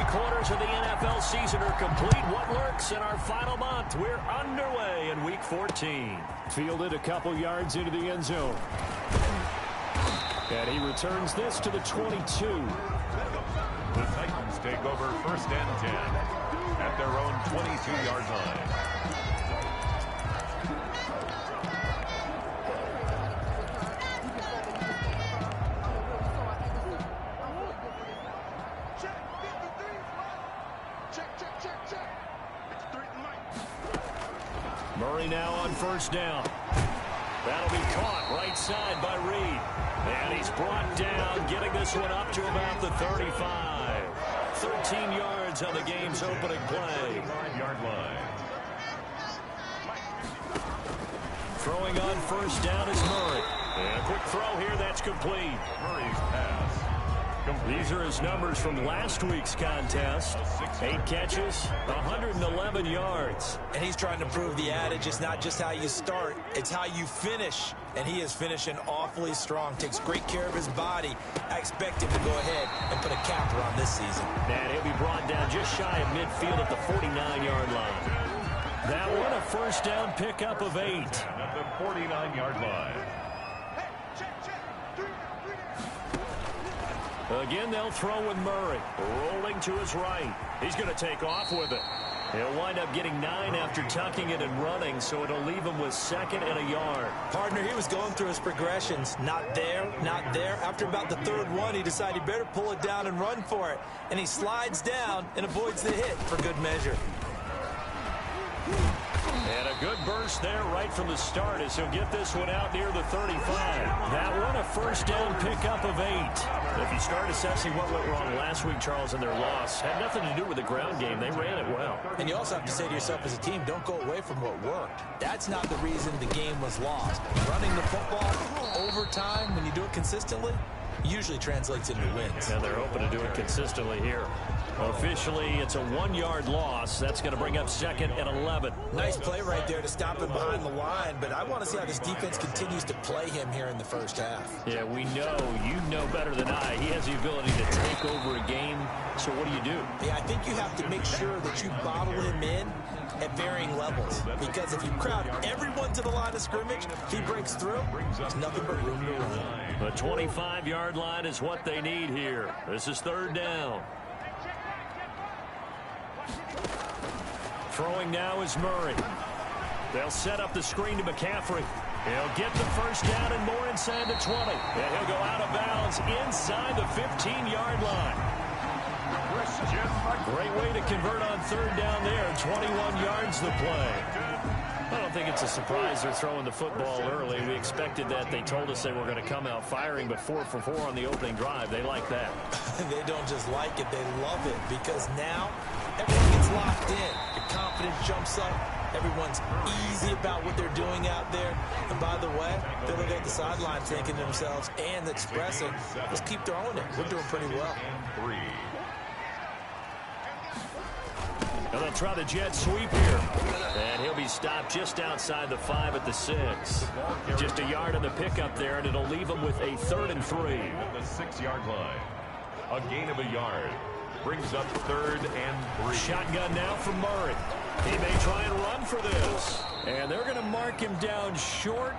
3/4 of the NFL season are complete. What lurks in our final month? We're underway in Week 14. Fielded a couple yards into the end zone. And he returns this to the 22. The Titans take over 1st and 10 at their own 22-yard line. Murray now on 1st down. That'll be caught right side by Reed. And he's brought down, getting this one up to about the 35. 13 yards on the game's opening play. 5-yard line. Throwing on 1st down is Murray. And a quick throw here, that's complete. Murray's pass. These are his numbers from last week's contest. 8 catches, 111 yards. And he's trying to prove the adage, it's not just how you start, it's how you finish. And he is finishing awfully strong, takes great care of his body. I expect him to go ahead and put a capper on this season. And he'll be brought down just shy of midfield at the 49-yard line. That one a 1st down pickup of 8. At the 49-yard line. Again, they'll throw with Murray. Rolling to his right. He's going to take off with it. He'll wind up getting 9 after tucking it and running, so it'll leave him with 2nd and a yard. Partner, he was going through his progressions. Not there, not there. After about the 3rd one, he decided he better pull it down and run for it. And he slides down and avoids the hit for good measure. And a good burst there right from the start as he'll get this one out near the 35. That one a 1st down pickup of 8. If you start assessing what went wrong last week, Charles, in their loss, had nothing to do with the ground game. They ran it well. And you also have to say to yourself as a team, don't go away from what worked. That's not the reason the game was lost. Running the football over time, when you do it consistently, usually translates into wins. And they're hoping to do it consistently here. Officially, it's a 1-yard loss. That's going to bring up 2nd and 11. Nice play right there to stop him behind the line, but I want to see how this defense continues to play him here in the 1st half. Yeah, we know. You know better than I. He has the ability to take over a game. So what do? Yeah, I think you have to make sure that you bottle him in at varying levels. Because if you crowd everyone to the line of scrimmage, if he breaks through, there's nothing but room to run. The 25-yard line is what they need here. This is 3rd down. Throwing now is Murray. They'll set up the screen to McCaffrey. He'll get the 1st down and more inside the 20. And he'll go out of bounds inside the 15-yard line. Great way to convert on 3rd down there. 21 yards the play. I don't think it's a surprise they're throwing the football early. We expected that. They told us they were going to come out firing, but 4 for 4 on the opening drive. They like that. They don't just like it, they love it, because now everyone gets locked in. Your confidence jumps up. Everyone's easy about what they're doing out there. And by the way, they're looking at the sideline thinking to themselves and expressing, let's keep throwing it. We're doing pretty well. And they'll try the jet sweep here. And he'll be stopped just outside the 5 at the 6. Just a yard on the pickup there, and it'll leave him with a 3rd and 3. At the 6-yard line. A gain of a yard. Brings up 3rd and 3. Shotgun now from Murray. He may try and run for this. And they're going to mark him down short,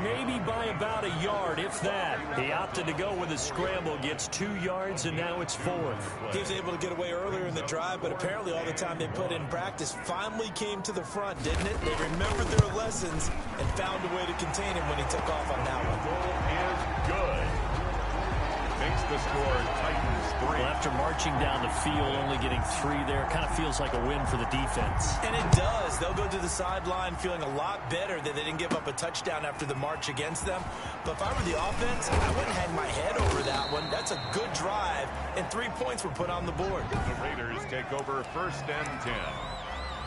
maybe by about a yard, if that. He opted to go with a scramble, gets 2 yards, and now it's 4th. He was able to get away earlier in the drive, but apparently all the time they put in practice finally came to the front, didn't it? They remembered their lessons and found a way to contain him when he took off on that one. Goal is good. Makes the score Titans 3. Well, after marching down the field, only getting 3 there, kind of feels like a win for the defense. And it does. They'll go to the sideline feeling a lot better that they didn't give up a touchdown after the march against them. But if I were the offense, I wouldn't hang my head over that one. That's a good drive, and 3 points were put on the board. The Raiders take over 1st and 10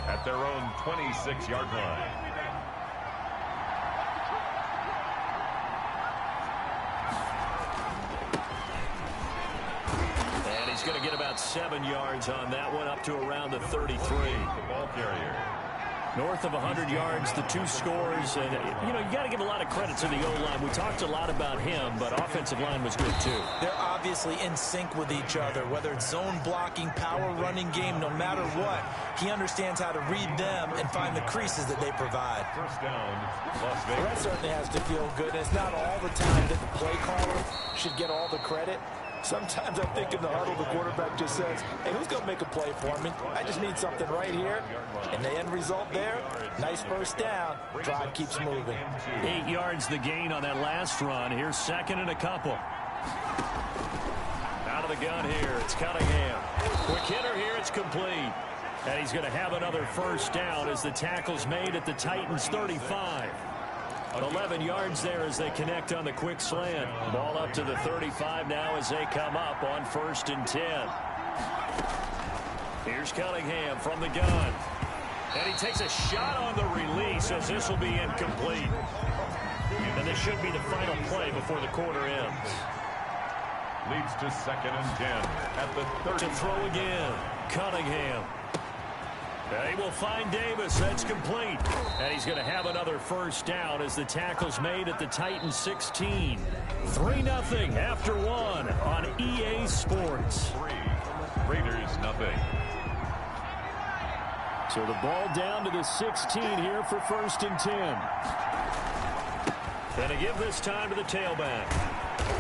at their own 26-yard line. He's going to get about 7 yards on that one, up to around the 33. The ball carrier. North of 100 yards, the two scores. And, you got to give a lot of credit to the O-line. We talked a lot about him, but offensive line was good, too. They're obviously in sync with each other, whether it's zone blocking, power running game, no matter what. He understands how to read them and find the creases that they provide. First down, Las Well, that Vegas. certainly has to feel good. It's not all the time that the play caller should get all the credit. Sometimes I think in the huddle, the quarterback just says, hey, who's going to make a play for me? I just need something right here. And the end result there, nice first down. Drive keeps moving. 8 yards the gain on that last run. Here's second and a couple. Out of the gun here, it's Cunningham. Quick hitter here, it's complete. And he's going to have another first down as the tackle's made at the Titans' 35. 11 yards there as they connect on the quick slant. Ball up to the 35 now as they come up on 1st and 10. Here's Cunningham from the gun. And he takes a shot on the release as this will be incomplete. And this should be the final play before the quarter ends. Leads to 2nd and 10 at the 30. To throw again, Cunningham. They will find Davis. That's complete. And he's going to have another first down as the tackle's made at the Titans' 16. 3-0 after one on EA Sports. 3. Raiders nothing. So the ball down to the 16 here for 1st and 10. Going to give this time to the tailback.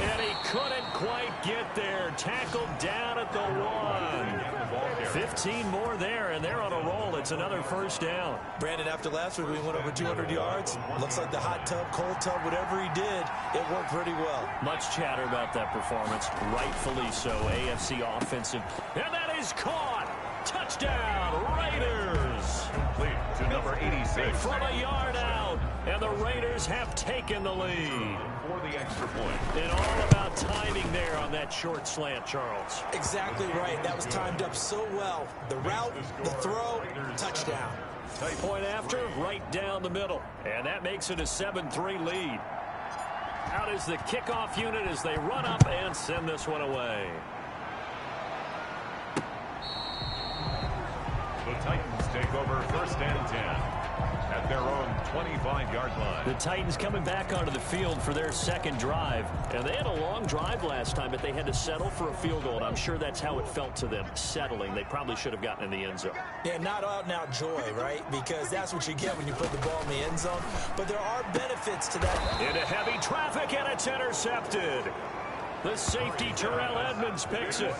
And he couldn't quite get there. Tackled down at the 1. 15 more there, and they're on a roll. It's another first down. Brandon, after last week, we went over 200 yards. Looks like the hot tub, cold tub, whatever he did, it worked pretty well. Much chatter about that performance. Rightfully so. AFC offensive. And that is caught. Touchdown, Raiders. Complete to number 86. From a yard out. And the Raiders have taken the lead. For the extra point. And all about timing there on that short slant, Charles. Exactly right. That was timed up so well. The route, the throw, touchdown. Point after, right down the middle. And that makes it a 7-3 lead. Out is the kickoff unit as they run up and send this one away. The Titans take over 1st and 10 at their own 25-yard line. The Titans coming back onto the field for their second drive. And they had a long drive last time, but they had to settle for a field goal. And I'm sure that's how it felt to them, settling. They probably should have gotten in the end zone. Yeah, not out-and-out joy, right? Because that's what you get when you put the ball in the end zone. But there are benefits to that. Into heavy traffic, and it's intercepted. The safety, Terrell Edmonds, picks it.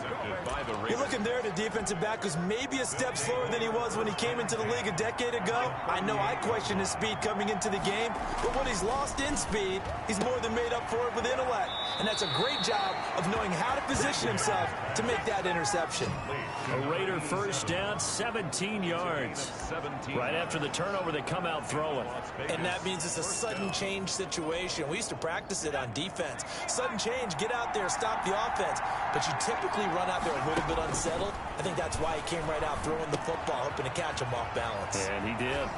By the You're Raiders. looking there at a defensive back who's maybe a step slower than he was when he came into the league a decade ago. I know I questioned his speed coming into the game, but what he's lost in speed, he's more than made up for it with intellect. And that's a great job of knowing how to position himself to make that interception. A Raider first down, 17 yards. 17. Right after the turnover, they come out throwing. And that means it's a sudden change situation. We used to practice it on defense. Sudden change, get out there, stop the offense. But you typically run out there a little bit unsettled. I think that's why he came right out throwing the football, hoping to catch him off balance. And he did.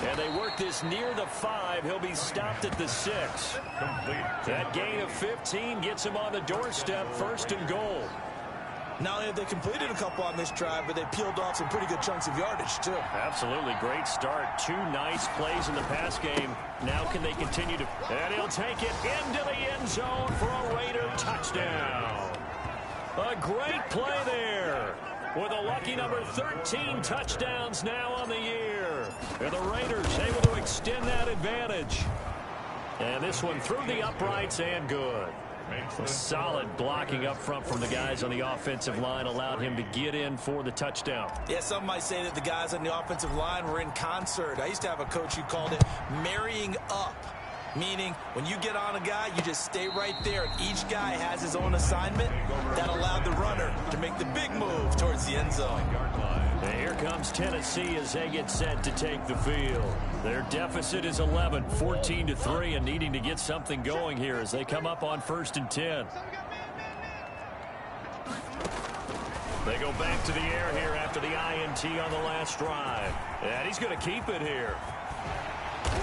And they work this near the 5. He'll be stopped at the 6. Complete. That gain of 15 gets him on the doorstep, 1st and goal. Not only have they completed a couple on this drive, but they peeled off some pretty good chunks of yardage, too. Absolutely great start. 2 nice plays in the pass game. Now can they continue to... And he'll take it into the end zone for a Raider touchdown. A great play there. With a lucky number 13 touchdowns now on the year. And the Raiders able to extend that advantage. And this one through the uprights and good. Solid blocking up front from the guys on the offensive line allowed him to get in for the touchdown. Yeah, some might say that the guys on the offensive line were in concert. I used to have a coach who called it marrying up, meaning when you get on a guy, you just stay right there, and each guy has his own assignment. That allowed the runner to make the big move towards the end zone. And here comes Tennessee as they get set to take the field. Their deficit is 11, 14-3, and needing to get something going here as they come up on 1st and 10. They go back to the air here after the INT on the last drive. And he's going to keep it here.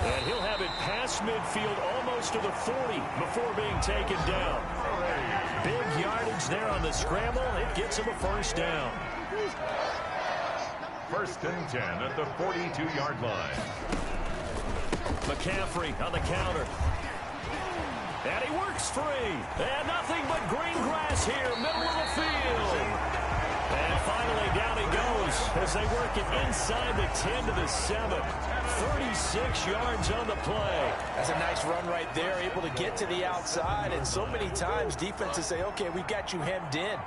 And he'll have it past midfield almost to the 40 before being taken down. Big yardage there on the scramble. It gets him a first down. First and 10 at the 42-yard line. McCaffrey on the counter. And he works free. And nothing but green grass here, middle of the field. And finally down he goes as they work it inside the 10 to the 7. 36 yards on the play. That's a nice run right there, able to get to the outside. And so many times defenses say, okay, we've got you hemmed in.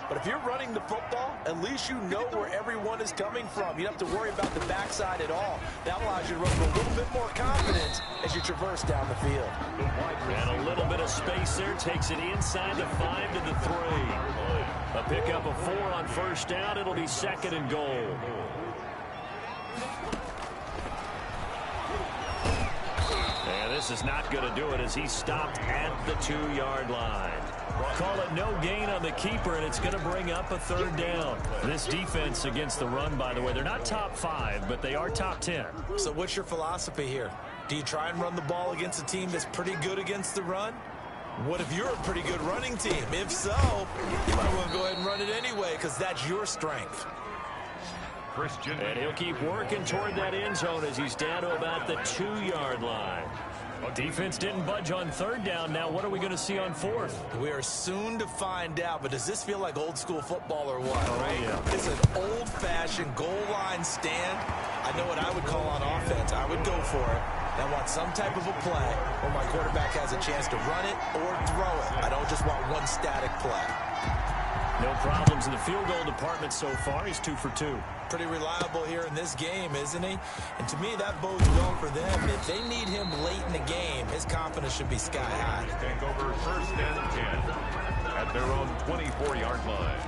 But if you're running the football, at least you know where everyone is coming from. You don't have to worry about the backside at all. That allows you to run with a little bit more confidence as you traverse down the field. And a little bit of space there takes it inside the 5 to the 3. A pickup of 4 on first down. It'll be second and goal. And this is not going to do it as he's stopped at the 2-yard line. Call it no gain on the keeper, and it's going to bring up a third down. This defense against the run, by the way, they're not top 5, but they are top 10. So what's your philosophy here? Do you try and run the ball against a team that's pretty good against the run? What if you're a pretty good running team? If so, you might want to go ahead and run it anyway because that's your strength. And he'll keep working toward that end zone as he's down to about the 2-yard line. Well, defense didn't budge on third down. Now what are we going to see on fourth? We are soon to find out, but does this feel like old school football or what, right? Yeah. It's an old-fashioned goal line stand. I know what I would call on offense. I would go for it. I want some type of a play where my quarterback has a chance to run it or throw it. I don't just want one static play. No problems in the field goal department so far. He's 2 for 2. Pretty reliable here in this game, isn't he? And to me, that bodes well for them. If they need him late in the game, his confidence should be sky high. Take over first and 10 at their own 24-yard line.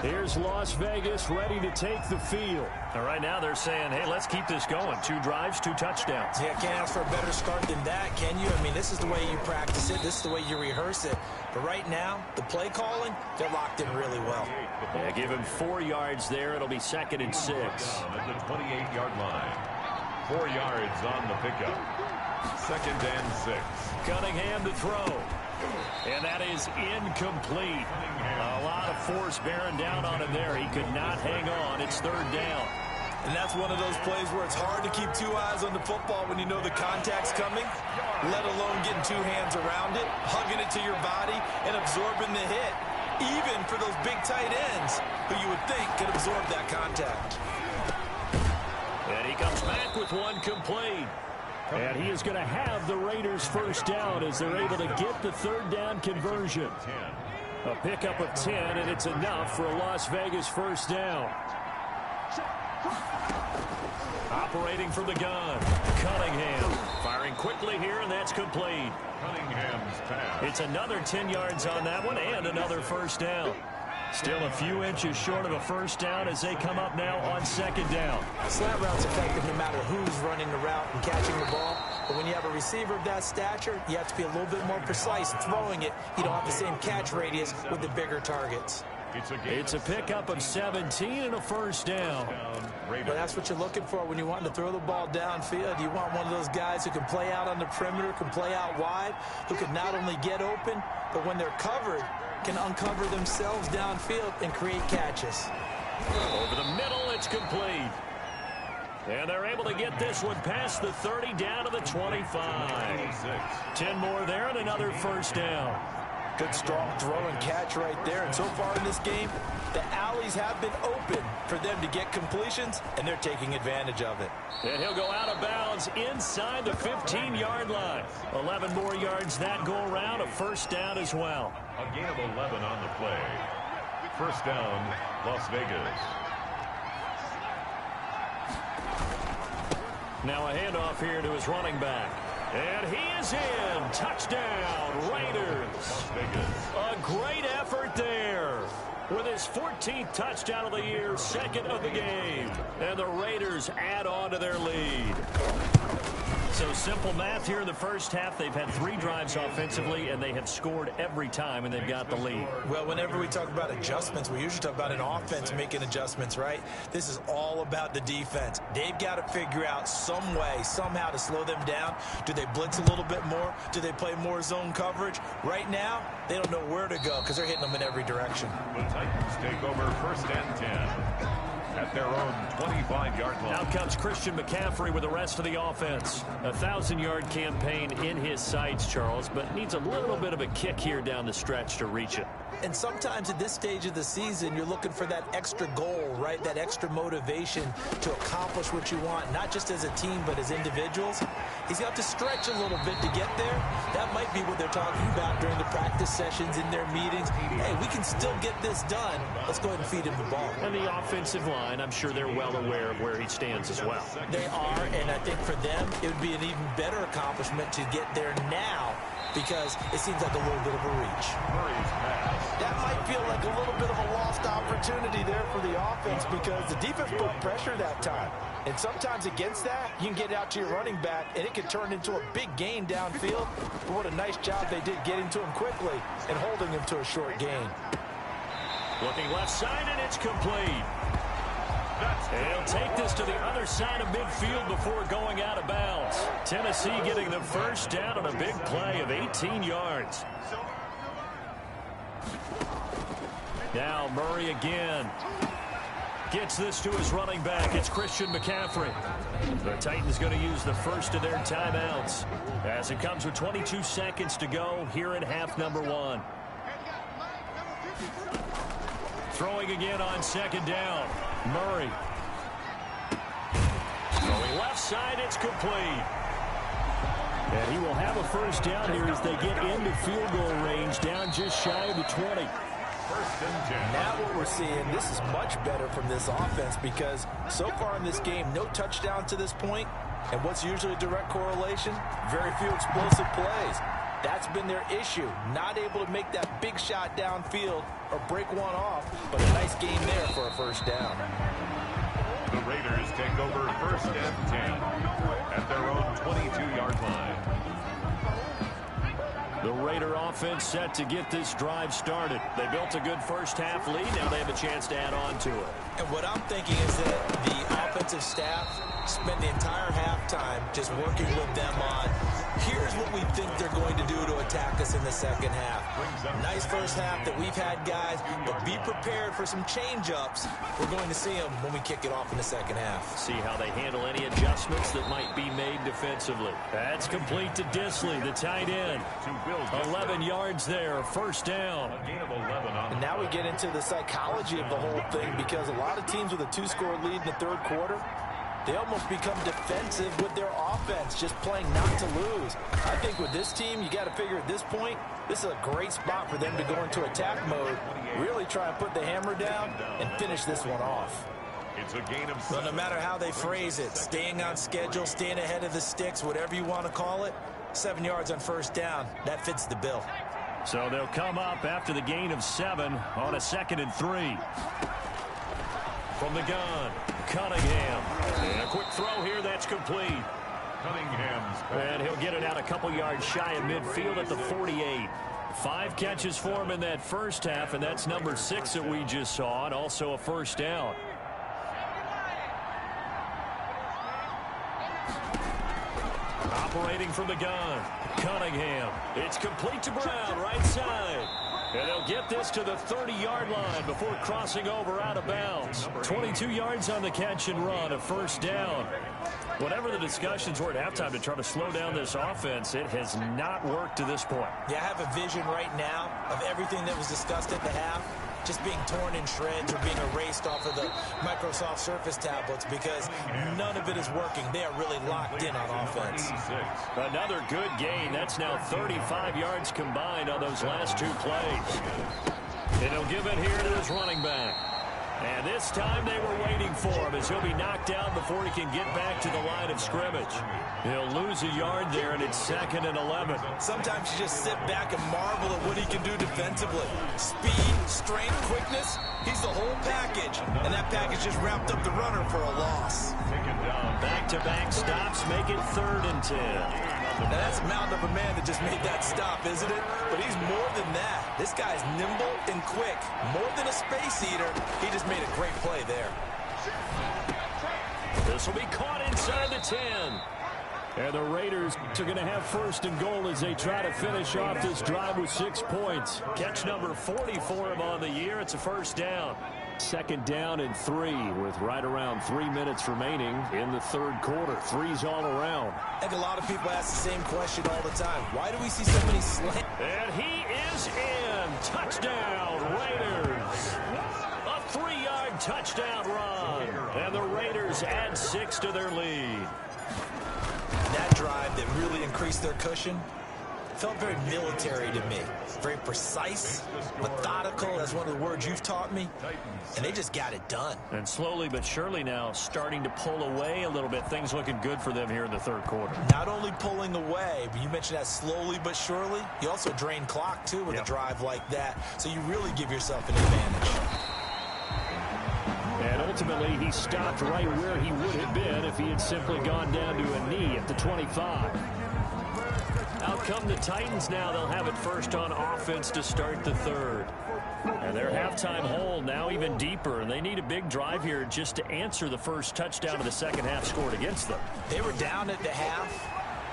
Here's Las Vegas ready to take the field. And right now they're saying, hey, let's keep this going. 2 drives, 2 touchdowns. Yeah, can't ask for a better start than that, can you? I mean, this is the way you practice it. This is the way you rehearse it. But right now, the play calling, they're locked in really well. Yeah, give him 4 yards there. It'll be second and 6. At the 28-yard line. 4 yards on the pickup. Second and 6. Cunningham to throw. And that is incomplete. A lot of force bearing down on him there. He could not hang on. It's third down. And that's one of those plays where it's hard to keep 2 eyes on the football when you know the contact's coming, let alone getting 2 hands around it, hugging it to your body, and absorbing the hit, even for those big tight ends who you would think could absorb that contact. And he comes back with 1 complete. And he is going to have the Raiders first down as they're able to get the third down conversion. A pickup of 10, and it's enough for a Las Vegas first down. Operating from the gun, Cunningham firing quickly here, and that's complete. Cunningham's pass. It's another 10 yards on that one and another first down. Still a few inches short of a first down as they come up now on second down. Slant route's effective no matter who's running the route and catching the ball. But when you have a receiver of that stature, you have to be a little bit more precise throwing it. You don't have the same catch radius with the bigger targets. It's a pickup of 17 and a first down. But that's what you're looking for when you want to throw the ball downfield. You want one of those guys who can play out on the perimeter, can play out wide, who can not only get open, but when they're covered, can uncover themselves downfield and create catches. Over the middle, it's complete. And they're able to get this one past the 30 down to the 25. 10 more there and another first down. Good strong throw and catch right there. And so far in this game, the alleys have been open for them to get completions, and they're taking advantage of it. And he'll go out of bounds inside the 15-yard line. 11 more yards that go around, a first down as well. A gain of 11 on the play. First down, Las Vegas. Now a handoff here to his running back. And he is in. Touchdown, Raiders. Las Vegas. A great effort there. With his 14th touchdown of the year, second of the game. And the Raiders add on to their lead. So simple math here in the first half. They've had 3 drives offensively, and they have scored every time, and they've got the lead. Well, whenever we talk about adjustments, we usually talk about an offense making adjustments, right? This is all about the defense. They've got to figure out some way, somehow to slow them down. Do they blitz a little bit more? Do they play more zone coverage? Right now, they don't know where to go because they're hitting them in every direction. The Titans take over 1st and 10. At their own 25-yard line. Now comes Christian McCaffrey with the rest of the offense. A 1,000-yard campaign in his sights, Charles, but needs a little bit of a kick here down the stretch to reach it. And sometimes at this stage of the season, you're looking for that extra goal, right? That extra motivation to accomplish what you want, not just as a team, but as individuals. He's got to stretch a little bit to get there. That might be what they're talking about during the practice sessions, in their meetings. Hey, we can still get this done. Let's go ahead and feed him the ball. And the offensive line, I'm sure they're well aware of where he stands as well. They are, and I think for them, it would be an even better accomplishment to get there now, because it seems like a little bit of a reach. That might feel like a little bit of a lost opportunity there for the offense because the defense put pressure that time. And sometimes against that, you can get out to your running back, and it can turn into a big gain downfield. But what a nice job they did getting to him quickly and holding him to a short gain. Looking left side, and it's complete. He'll take this to the other side of midfield before going out of bounds. Tennessee getting the first down on a big play of 18 yards. Now Murray again. Gets this to his running back. It's Christian McCaffrey. The Titans going to use the first of their timeouts as it comes with 22 seconds to go here in half number 1. Throwing again on 2nd down. Murray. Going left side, it's complete. And he will have a first down here as they get into field goal range, down just shy of the 20. 1st and 10. Now what we're seeing, this is much better from this offense because so far in this game, no touchdown to this point. And what's usually a direct correlation? Very few explosive plays. That's been their issue. Not able to make that big shot downfield or break one off, but a nice game there for a first down. The Raiders take over 1st and 10 at their own 22-yard line. The Raider offense set to get this drive started. They built a good first half lead. Now they have a chance to add on to it. And what I'm thinking is that the offensive staff spent the entire halftime just working with them on, here's what we think they're going to do to attack us in the second half. Nice first half that we've had, guys, but be prepared for some change-ups. We're going to see them when we kick it off in the second half. See how they handle any adjustments that might be made defensively. That's complete to Disley, the tight end. 11 yards there, first down. And now we get into the psychology of the whole thing because a lot of teams with a 2-score lead in the third quarter, they almost become defensive with their offense, just playing not to lose. I think with this team, you got to figure at this point, this is a great spot for them to go into attack mode, really try and put the hammer down and finish this one off. It's a gain of 7. So no matter how they phrase it, staying on schedule, staying ahead of the sticks, whatever you want to call it, 7 yards on first down, that fits the bill. So they'll come up after the gain of 7 on a 2nd and 3. From the gun, Cunningham. And a quick throw here, that's complete. Cunningham's. And he'll get it out a couple yards shy of midfield at the 48. 5 catches for him in that first half, and that's number 6 that we just saw, and also a first down. Operating from the gun, Cunningham. It's complete to Brown, right side. And they'll get this to the 30-yard line before crossing over out of bounds. 22 yards on the catch and run, a first down. Whatever the discussions were at halftime to try to slow down this offense, it has not worked to this point. Yeah, I have a vision right now of everything that was discussed at the half just being torn in shreds or being erased off of the Microsoft Surface tablets because none of it is working. They are really locked in on offense. Another good gain. That's now 35 yards combined on those last 2 plays. And he'll give it here to his running back. And this time they were waiting for him as he'll be knocked down before he can get back to the line of scrimmage. He'll lose a yard there, and it's 2nd and 11. Sometimes you just sit back and marvel at what he can do defensively. Speed, strength, quickness, he's the whole package. And that package just wrapped up the runner for a loss. Back-to-back stops make it 3rd and 10. Now that's a mountain of a man that just made that stop, isn't it? But he's more than that. This guy's nimble and quick. More than a space eater, he just made a great play there. This will be caught inside the 10. And the Raiders are going to have 1st and goal as they try to finish off this drive with 6 points. Catch number 40 for him on the year. It's a 1st down. 2nd down and 3 with right around 3 minutes remaining in the 3rd quarter. 3's all around. I think a lot of people ask the same question all the time. Why do we see so many slants? And he is in. Touchdown, Raiders. A 3-yard touchdown run. And the Raiders add 6 to their lead. That drive that really increased their cushion felt very military to me. Very precise, methodical. That's one of the words you've taught me. And they just got it done. And slowly but surely now starting to pull away a little bit. Things looking good for them here in the 3rd quarter. Not only pulling away, but you mentioned that slowly but surely. You also drain clock, too, with a drive like that. So you really give yourself an advantage. And ultimately, he stopped right where he would have been if he had simply gone down to a knee at the 25. Out come the Titans now. They'll have it first on offense to start the 3rd. And their halftime hole now even deeper. And they need a big drive here just to answer the first touchdown of the 2nd half scored against them. They were down at the half.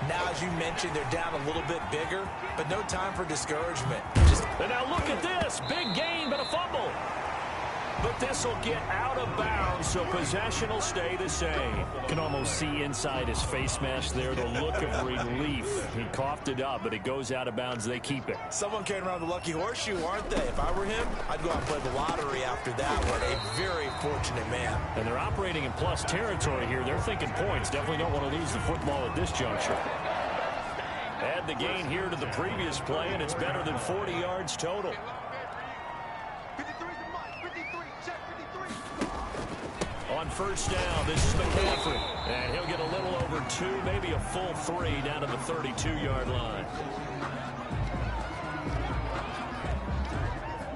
Now, as you mentioned, they're down a little bit bigger, but no time for discouragement. And now look at this. Big gain, but a fumble. But this will get out of bounds, so possession will stay the same. Can almost see inside his face mask there the look of relief. He coughed it up, but it goes out of bounds. They keep it. Someone carrying around the lucky horseshoe, aren't they? If I were him, I'd go out and play the lottery after that one. A very fortunate man. And they're operating in plus territory here. They're thinking points. Definitely don't want to lose the football at this juncture. Add the gain here to the previous play, and it's better than 40 yards total. On 1st down, this is McCaffrey. And he'll get a little over 2, maybe a full 3 down to the 32-yard line.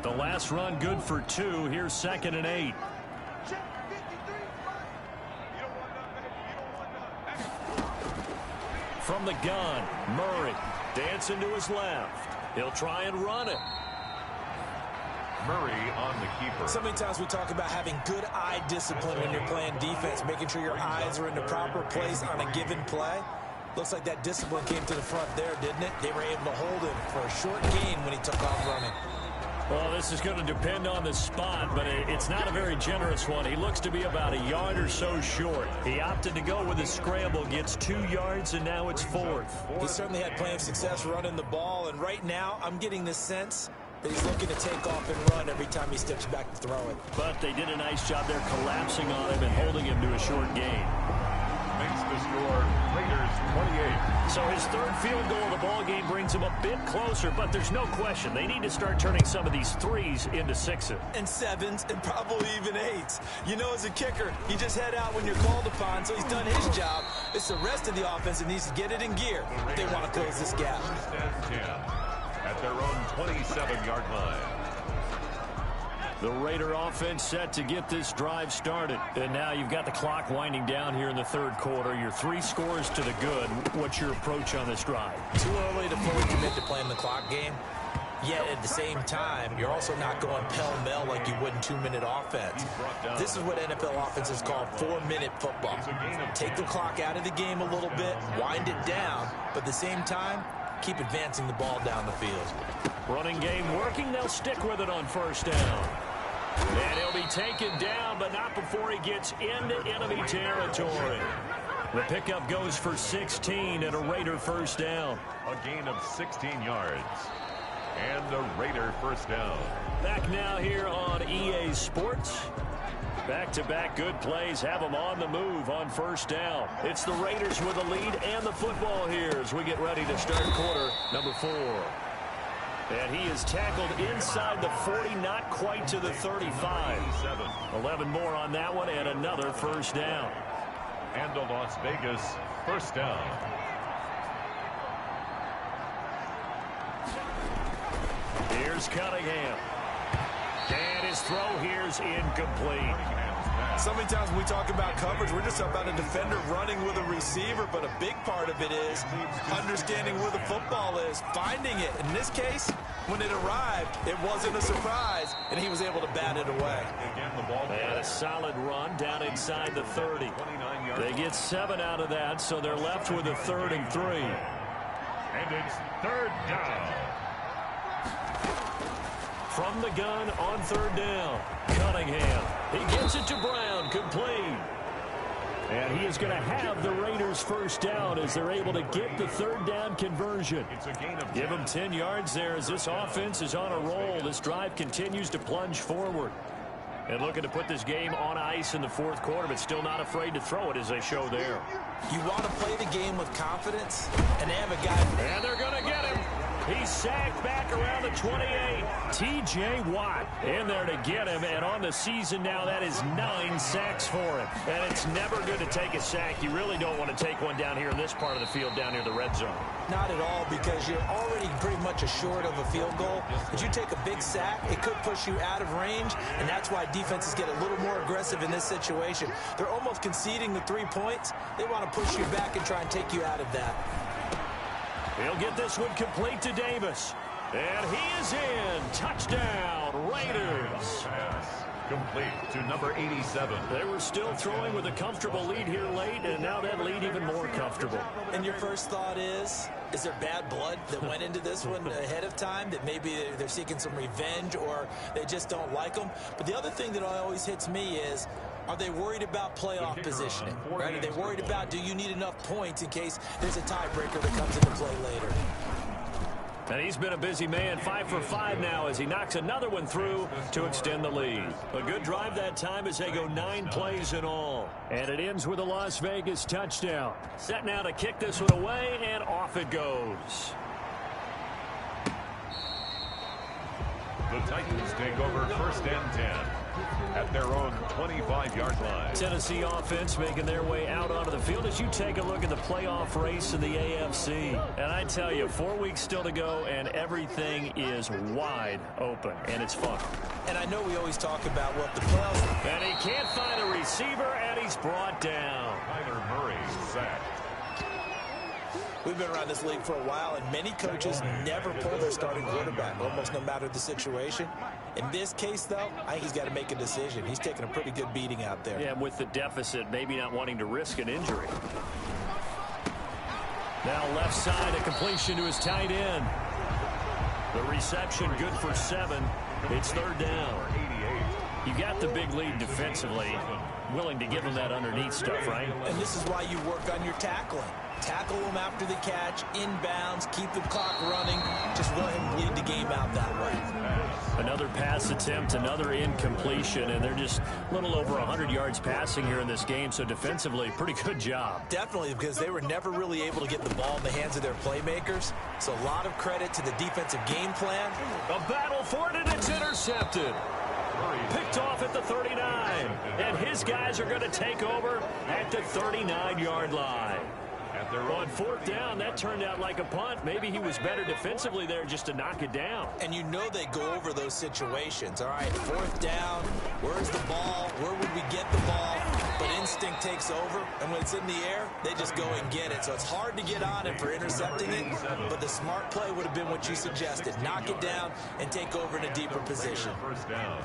The last run good for 2. Here's 2nd and 8. From the gun, Murray dancing to his left. He'll try and run it. Murray on the keeper. So many times we talk about having good eye discipline when you're playing defense, making sure your eyes are in the proper place on a given play. Looks like that discipline came to the front there, didn't it? They were able to hold him for a short gain when he took off running. Well, this is going to depend on the spot, but it's not a very generous one. He looks to be about a yard or so short. He opted to go with a scramble, gets 2 yards, and now it's 4th. He certainly had plenty of success running the ball, and right now I'm getting this sense that he's looking to take off and run every time he steps back to throw it. But they did a nice job there collapsing on him and holding him to a short gain. Makes the score Raiders 28. So his 3rd field goal of the ball game brings him a bit closer, but there's no question they need to start turning some of these 3s into 6s. And 7s and probably even 8s. You know, as a kicker, you just head out when you're called upon, so he's done his job. It's the rest of the offense that needs to get it in gear if they want to close this gap. 1st and 10 at their own 27-yard line. The Raider offense set to get this drive started. And now you've got the clock winding down here in the 3rd quarter. Your 3 scores to the good. What's your approach on this drive? Too early to fully commit to playing the clock game. Yet at the same time, you're also not going pell-mell like you would in 2-minute offense. This is what NFL offenses call 4-minute football. Take the clock out of the game a little bit, wind it down, but at the same time, keep advancing the ball down the field. Running game working. They'll stick with it on 1st down. And he'll be taken down, but not before he gets into enemy territory. The pickup goes for 16 and a Raider 1st down. A gain of 16 yards. And a Raider 1st down. Back now here on EA Sports. Back-to-back good plays have them on the move on 1st down. It's the Raiders with the lead and the football here as we get ready to start quarter number 4. And he is tackled inside the 40, not quite to the 35. 11 more on that one, and another first down. And a Las Vegas first down. Here's Cunningham. And his throw here's incomplete. So many times when we talk about coverage, we're just about a defender running with a receiver, but a big part of it is understanding where the football is, finding it. In this case, when it arrived, it wasn't a surprise, and he was able to bat it away. And a solid run down inside the 30. They get 7 out of that, so they're left with a 3rd and 3. And it's 3rd down. From the gun on 3rd down, Cunningham. He gets it to Brown, complete. And he is going to have the Raiders first down as they're able to get the 3rd down conversion. It's a gain of Give him 10 yards there as this offense is on a roll. This drive continues to plunge forward. And looking to put this game on ice in the 4th quarter, but still not afraid to throw it as they show there. You want to play the game with confidence, and they have a guy. And they're going to get him. He's sacked back around the 28. T.J. Watt in there to get him. And on the season now, that is 9 sacks for him. And it's never good to take a sack. You really don't want to take one down here in this part of the field, down near the red zone. Not at all, because you're already pretty much assured of a field goal. If you take a big sack, it could push you out of range, and that's why defenses get a little more aggressive in this situation. They're almost conceding the 3 points. They want to push you back and try and take you out of that. He'll get this one complete to Davis. And he is in. Touchdown, Raiders. pass. Complete to number 87. They were still throwing with a comfortable lead here late, and now that lead even more comfortable. And your first thought is there bad blood that went into this one ahead of time, that maybe they're seeking some revenge or they just don't like them? But the other thing that always hits me is, are they worried about playoff positioning? Right? Are they worried about, do you need enough points in case there's a tiebreaker that comes into play later? And he's been a busy man, 5 for 5 now as he knocks another one through to extend the lead. A good drive that time as they go 9 plays in all. And it ends with a Las Vegas touchdown. Set now to kick this one away, and off it goes. The Titans take over first and 10 at their own 25-yard line. Tennessee offense making their way out onto the field as you take a look at the playoff race in the AFC. And I tell you, 4 weeks still to go, and everything is wide open, and it's fun. And I know we always talk about what the playoffs... And he can't find a receiver, and he's brought down. Kyler Murray sacked. We've been around this league for a while, and many coaches never pull their starting quarterback, almost no matter the situation. In this case, though, I think he's got to make a decision. He's taking a pretty good beating out there. Yeah, with the deficit, maybe not wanting to risk an injury. Now left side, a completion to his tight end. The reception good for 7. It's 3rd down. You got the big lead defensively. Willing to give him that underneath stuff, right? And this is why you work on your tackling. Tackle them after the catch, inbounds, keep the clock running. Just let him bleed the game out that way. Another pass attempt, another incompletion, and they're just a little over 100 yards passing here in this game, so defensively, pretty good job. Definitely, because they were never really able to get the ball in the hands of their playmakers. So a lot of credit to the defensive game plan. A battle for it, and it's intercepted. Picked off at the 39, and his guys are going to take over at the 39-yard line. On 4th down, that turned out like a punt. Maybe he was better defensively there just to knock it down. And you know they go over those situations. All right, 4th down, where's the ball? Where would we get the ball? But instinct takes over, and when it's in the air, they just go and get it. So it's hard to get on him for intercepting it, but the smart play would have been what you suggested. Knock it down and take over in a deeper position. First down.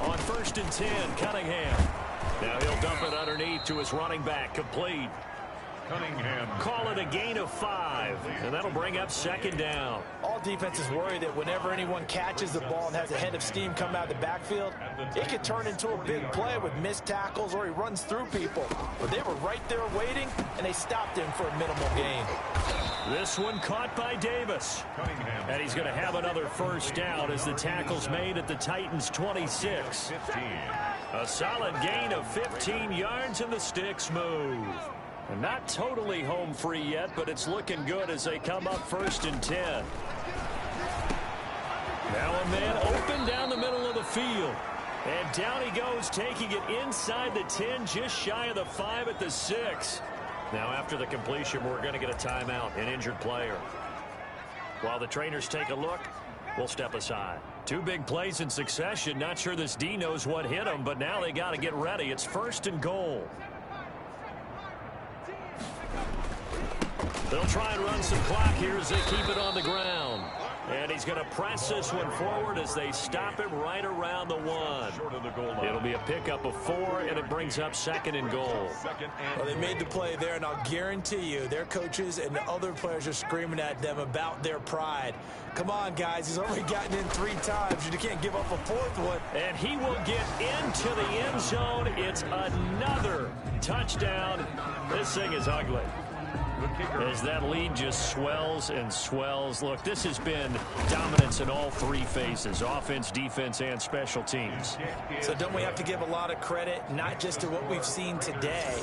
On 1st and 10, Cunningham. Now he'll dump it underneath to his running back, complete. Cunningham. Call it a gain of 5, and that'll bring up 2nd down. All defenses worry that whenever anyone catches the ball and has a head of steam come out of the backfield, it could turn into a big play with missed tackles or he runs through people. But they were right there waiting, and they stopped him for a minimal gain. This one caught by Davis. And he's going to have another first down as the tackle's made at the Titans' 26. 15. A solid gain of 15 yards, and the sticks move. And not totally home free yet, but it's looking good as they come up 1st and 10. Now a man open down the middle of the field. And down he goes, taking it inside the 10, just shy of the 5 at the 6. Now after the completion, we're going to get a timeout, an injured player. While the trainers take a look, we'll step aside. 2 big plays in succession. Not sure this D knows what hit him, but now they got to get ready. It's 1st and goal. They'll try and run some clock here as they keep it on the ground. And he's going to press this one forward as they stop him right around the 1. Short of the goal line. It'll be a pickup of 4, and it brings up 2nd and goal. Well, they made the play there, and I'll guarantee you their coaches and the other players are screaming at them about their pride. Come on, guys. He's already gotten in 3 times. You can't give up a 4th one. And he will get into the end zone. It's another touchdown. This thing is ugly. As that lead just swells and swells. Look, this has been dominance in all 3 phases, offense, defense, and special teams. So don't we have to give a lot of credit, not just to what we've seen today,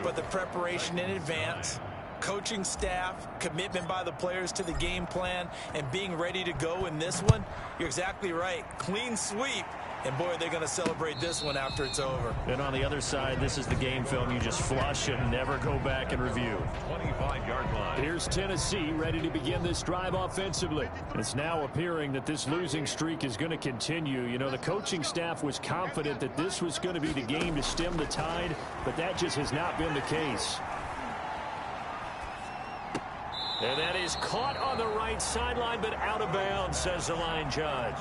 but the preparation in advance, coaching staff, commitment by the players to the game plan, and being ready to go in this one? You're exactly right. Clean sweep. And, boy, they're going to celebrate this one after it's over. And on the other side, this is the game film you just flush and never go back and review. 25-yard line. Here's Tennessee ready to begin this drive offensively. It's now appearing that this losing streak is going to continue. You know, the coaching staff was confident that this was going to be the game to stem the tide, but that just has not been the case. And that is caught on the right sideline, but out of bounds, says the line judge.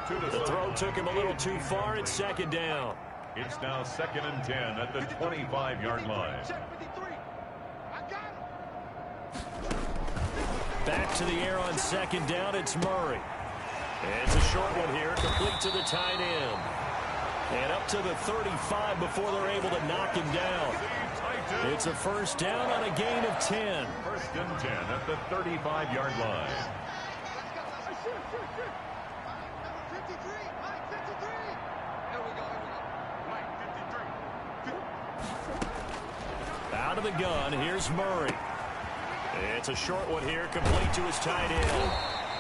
The throw took him a little too far. It's 2nd down. It's now 2nd and 10 at the 25-yard line. Back to the air on 2nd down. It's Murray. And it's a short one here, complete to the tight end. And up to the 35 before they're able to knock him down. It's a 1st down on a gain of 10. 1st and 10 at the 35-yard line. Out of the gun, here's Murray. It's a short one here, complete to his tight end.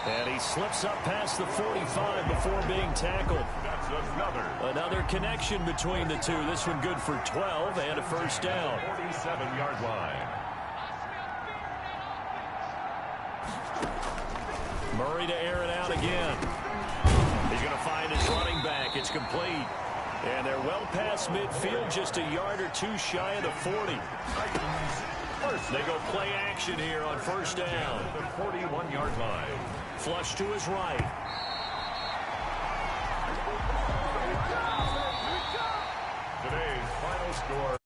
And he slips up past the 45 before being tackled. That's another connection between the two. This one good for 12 and a 1st down. 47-yard line. Murray to air it out again. He's going to find his running back. It's complete. And they're well past midfield, just a yard or 2 shy of the 40. They go play action here on 1st down. The 41-yard line. Flush to his right. Today's final score